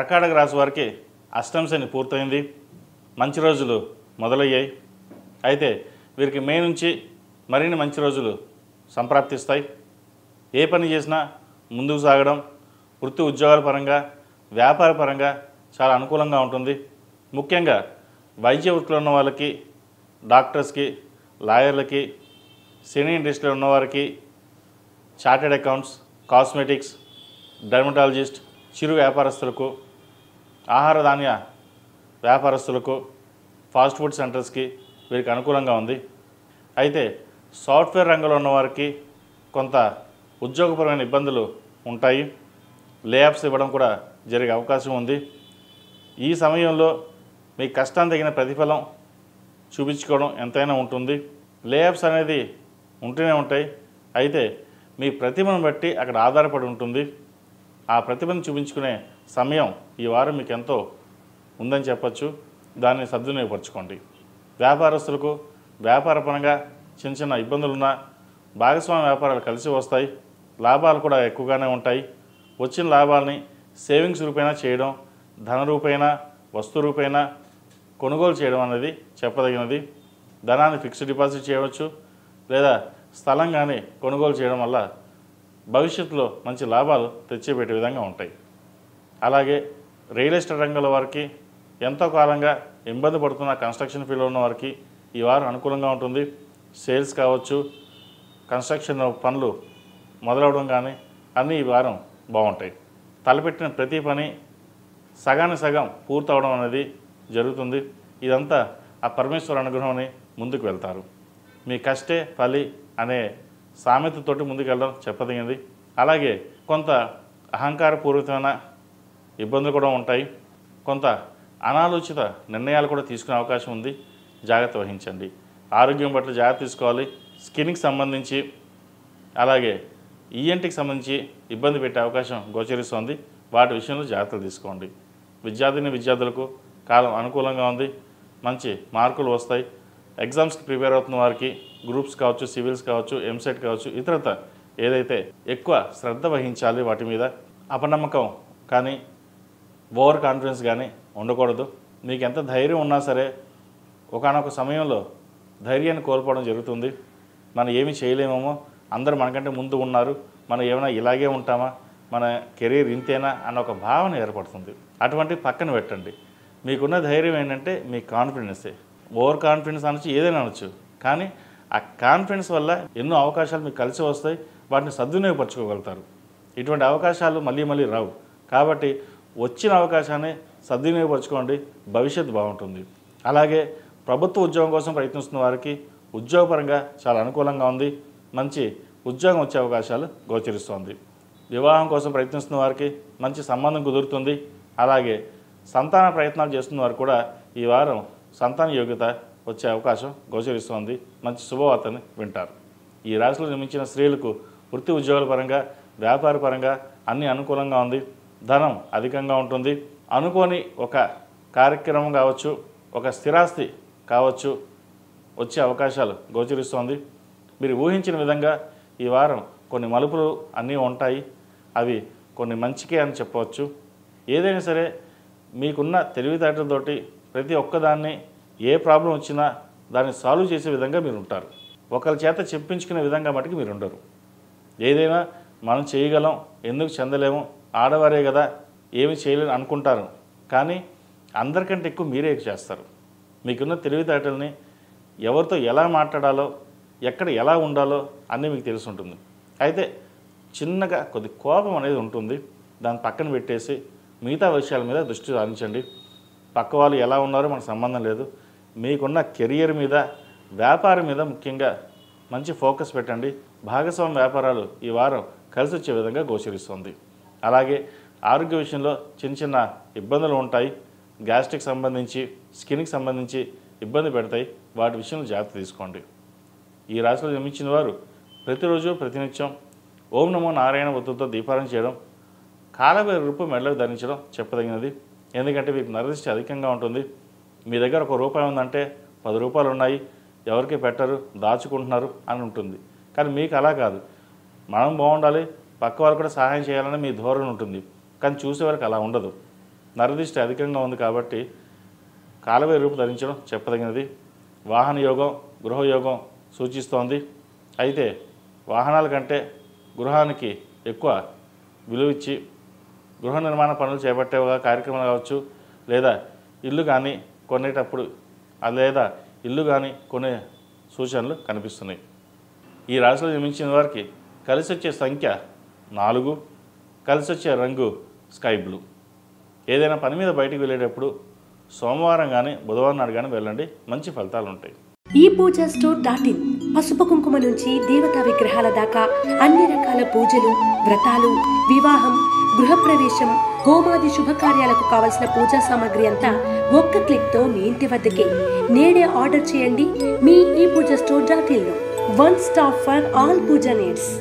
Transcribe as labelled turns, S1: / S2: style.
S1: కర్కాటక రాశి వారికి అష్టమ శని పూర్తయింది. మంచి రోజులు మొదలయ్యాయి. అయితే వీరికి మే నుంచి మరిన్ని మంచి రోజులు సంప్రాప్తిస్తాయి. ఏ పని చేసినా ముందుకు సాగడం, వృత్తి ఉద్యోగాల పరంగా, వ్యాపార పరంగా చాలా అనుకూలంగా ఉంటుంది. ముఖ్యంగా వైద్య వృత్తిలో ఉన్న వాళ్ళకి, డాక్టర్స్కి, లాయర్లకి, సినీ ఇండస్ట్రీలో ఉన్నవారికి, చార్టెడ్ అకౌంట్స్, కాస్మెటిక్స్, డర్మటాలజిస్ట్, చిరు వ్యాపారస్తులకు, ఆహార ధాన్య వ్యాపారస్తులకు, ఫాస్ట్ ఫుడ్ సెంటర్స్కి వీరికి అనుకూలంగా ఉంది. అయితే సాఫ్ట్వేర్ రంగంలో ఉన్నవారికి కొంత ఉద్యోగపరమైన ఇబ్బందులు ఉంటాయి. లేఆఫ్స్ ఇవ్వడం కూడా జరిగే అవకాశం ఉంది. ఈ సమయంలో మీ కష్టానికి తగిన ప్రతిఫలం చూపించుకోవడం ఎంతైనా ఉంటుంది. లేఆఫ్స్ అనేది ఉంటూనే ఉంటాయి. అయితే మీ ప్రతిభను బట్టి అక్కడ ఆధారపడి ఉంటుంది. ఆ ప్రతిభను చూపించుకునే సమయం ఈ వారం మీకు ఎంతో ఉందని చెప్పచ్చు. దాన్ని సద్వినియోగపరచుకోండి. వ్యాపారస్తులకు వ్యాపారపరంగా చిన్న చిన్న ఇబ్బందులున్నా భాగస్వామ్య వ్యాపారాలు కలిసి వస్తాయి. లాభాలు కూడా ఎక్కువగానే ఉంటాయి. వచ్చిన లాభాలని సేవింగ్స్ రూపేణా చేయడం, ధన రూపేణా, వస్తు రూపేణా కొనుగోలు చేయడం అనేది చెప్పదగినది. ధనాన్ని ఫిక్స్డ్ డిపాజిట్ చేయవచ్చు, లేదా స్థలం కానీ కొనుగోలు చేయడం వల్ల భవిష్యత్తులో మంచి లాభాలు తెచ్చిపెట్టే విధంగా ఉంటాయి. అలాగే రియల్ ఎస్టేట్ రంగంలో వారికి ఎంతో కాలంగా ఇబ్బంది పడుతున్న కన్స్ట్రక్షన్ ఫీల్డ్లో ఉన్న వారికి ఈ వారం అనుకూలంగా ఉంటుంది. సేల్స్ కావచ్చు, కన్స్ట్రక్షన్ పనులు మొదలవడం కానీ అన్నీ ఈ వారం బాగుంటాయి. తలపెట్టిన ప్రతి పని సగానికి సగం పూర్తవడం అనేది జరుగుతుంది. ఇదంతా ఆ పరమేశ్వర అనుగ్రహం ముందుకు వెళ్తారు. మీ కష్టే ఫలి అనే సామెతతోటి ముందుకు వెళ్ళడం చెప్పదగింది. అలాగే కొంత అహంకారపూరితమైన ఇబ్బందులు కూడా ఉంటాయి. కొంత అనాలోచిత నిర్ణయాలు కూడా తీసుకునే అవకాశం ఉంది. జాగ్రత్త వహించండి. ఆరోగ్యం పట్ల జాగ్రత్త తీసుకోవాలి. స్కిన్కి సంబంధించి, అలాగే ఈఎన్టీకి సంబంధించి ఇబ్బంది పెట్టే అవకాశం గోచరిస్తోంది. వాటి విషయంలో జాగ్రత్తలు తీసుకోండి. విద్యార్థులకు కాలం అనుకూలంగా ఉంది. మంచి మార్కులు వస్తాయి. ఎగ్జామ్స్కి ప్రిపేర్ అవుతున్న వారికి గ్రూప్స్ కావచ్చు, సివిల్స్ కావచ్చు, ఎంసెట్ కావచ్చు, ఇతరత ఏదైతే ఎక్కువ శ్రద్ధ వహించాలి. వాటి మీద అపనమ్మకం కానీ ఓవర్ కాన్ఫిడెన్స్ కానీ ఉండకూడదు. మీకు ఎంత ధైర్యం ఉన్నా సరే ఒకానొక సమయంలో ధైర్యాన్ని కోల్పోవడం జరుగుతుంది. మనం ఏమి చేయలేమేమో, అందరూ మనకంటే ముందు ఉన్నారు, మనం ఏమైనా ఇలాగే ఉంటామా, మన కెరీర్ ఇంతేనా అన్న ఒక భావన ఏర్పడుతుంది. అటువంటి పక్కన పెట్టండి. మీకున్న ధైర్యం ఏంటంటే మీ కాన్ఫిడెన్సే. ఓవర్ కాన్ఫిడెన్స్ అనొచ్చు, ఏదైనా అనొచ్చు. కానీ ఆ కాన్ఫిడెన్స్ వల్ల ఎన్నో అవకాశాలు మీకు కలిసి వస్తాయి. వాటిని సద్వినియోగపరచుకోగలుగుతారు. ఇటువంటి అవకాశాలు మళ్ళీ మళ్ళీ రావు. కాబట్టి వచ్చిన అవకాశాన్ని సద్వినియోగపరచుకోండి. భవిష్యత్తు బాగుంటుంది. అలాగే ప్రభుత్వ ఉద్యోగం కోసం ప్రయత్నిస్తున్న వారికి ఉద్యోగపరంగా చాలా అనుకూలంగా ఉంది. మంచి ఉద్యోగం వచ్చే అవకాశాలు గోచరిస్తోంది. వివాహం కోసం ప్రయత్నిస్తున్న వారికి మంచి సంబంధం కుదురుతుంది. అలాగే సంతాన ప్రయత్నాలు చేస్తున్న వారు కూడా ఈ వారం సంతాన యోగ్యత వచ్చే అవకాశం గోచరిస్తోంది. మంచి శుభవార్తని వింటారు. ఈ రాశిలో జన్మించిన స్త్రీలకు వృత్తి ఉద్యోగాల పరంగా, వ్యాపార పరంగా అన్నీ అనుకూలంగా ఉంది. ధనం అధికంగా ఉంటుంది. అనుకోని ఒక కార్యక్రమం కావచ్చు, ఒక స్థిరాస్తి కావచ్చు వచ్చే అవకాశాలు గోచరిస్తోంది. మీరు ఊహించిన విధంగా ఈ వారం కొన్ని మలుపులు అన్నీ ఉంటాయి. అవి కొన్ని మంచికే అని చెప్పవచ్చు. ఏదైనా సరే మీకున్న తెలివితేటలతోటి ప్రతి ఒక్కదాన్ని ఏ ప్రాబ్లం వచ్చినా దాన్ని సాల్వ్ చేసే విధంగా మీరు ఉంటారు. ఒకరి చేత చెప్పించుకునే విధంగా మటుకు మీరు ఉండరు. ఏదైనా మనం చేయగలం, ఎందుకు చెందలేము, ఆడవారే కదా ఏమి చేయలేని అనుకుంటారు. కానీ అందరికంటే ఎక్కువ మీరే చేస్తారు. మీకున్న తెలివితేటల్ని ఎవరితో ఎలా మాట్లాడాలో, ఎక్కడ ఎలా ఉండాలో అన్నీ మీకు తెలిసి ఉంటుంది. అయితే చిన్నగా కొద్ది కోపం అనేది ఉంటుంది. దాన్ని పక్కన పెట్టేసి మిగతా విషయాల మీద దృష్టి సారించండి. పక్క వాళ్ళు ఎలా ఉన్నారో మనకు సంబంధం లేదు. మీకున్న కెరియర్ మీద, వ్యాపారం మీద ముఖ్యంగా మంచి ఫోకస్ పెట్టండి. భాగస్వామ్య వ్యాపారాలు ఈ వారం కలిసి వచ్చే విధంగా గోచరిస్తుంది. అలాగే ఆరోగ్య విషయంలో చిన్న చిన్న ఇబ్బందులు ఉంటాయి. గ్యాస్ట్రిక్ సంబంధించి, స్కిన్కి సంబంధించి ఇబ్బంది పెడతాయి. వాటి విషయంలో జాగ్రత్త తీసుకోండి. ఈ రాశిలో జన్మించిన వారు ప్రతిరోజు ప్రతినిత్యం ఓం నమో నారాయణ ఒత్తుతో దీపారాధన చేయడం, కాలభైరవ రూపం మెడలకు ధరించడం చెప్పదగినది. ఎందుకంటే మీకు నరదిష్టి అధికంగా ఉంటుంది. మీ దగ్గర ₹1 ఉందంటే 10 రూపాయలు ఉన్నాయి, ఎవరికి పెట్టరు, దాచుకుంటున్నారు అని ఉంటుంది. కానీ మీకు అలా కాదు. మనం బాగుండాలి, పక్క వాళ్ళు కూడా సహాయం చేయాలని మీ ధోరణి ఉంటుంది. కానీ చూసేవారికి అలా ఉండదు. నరదిష్టి అధికంగా ఉంది కాబట్టి కాలవే రూపు ధరించడం చెప్పదగినది. వాహన యోగం, గృహయోగం సూచిస్తోంది. అయితే వాహనాల కంటే గృహానికి ఎక్కువ విలువిచ్చి గృహ నిర్మాణ పనులు చేపట్టేవగా కార్యక్రమాలు కావచ్చు, లేదా ఇల్లు కానీ కొనేటప్పుడు లేదా ఇల్లు కానీ కొనే సూచనలు కనిపిస్తున్నాయి. ఈ రాశిలో జన్మించిన వారికి కలిసి వచ్చే సంఖ్య 4, కలిసి వచ్చే రంగు స్కై బ్లూ. ఏదైనా పని మీద బయటికి వెళ్ళేటప్పుడు సోమవారం కానీ బుధవారం నాడు కానీ వెళ్ళండి, మంచి ఫలితాలు ఉంటాయి.
S2: ePoojaStore.in పసుపు కుంకుమ నుంచి దేవతా విగ్రహాల దాకా అన్ని రకాల పూజలు, వ్రతాలు, వివాహం, గృహప్రవేశం, హోమాది శుభకార్యాలకు కావలసిన పూజా సామాగ్రి అంతా ఒక్క క్లిక్తో మీ ఇంటి వద్దకే. నేడే ఆర్డర్ చేయండి మీ ePoojaStore.in లో. One stop for all puja needs.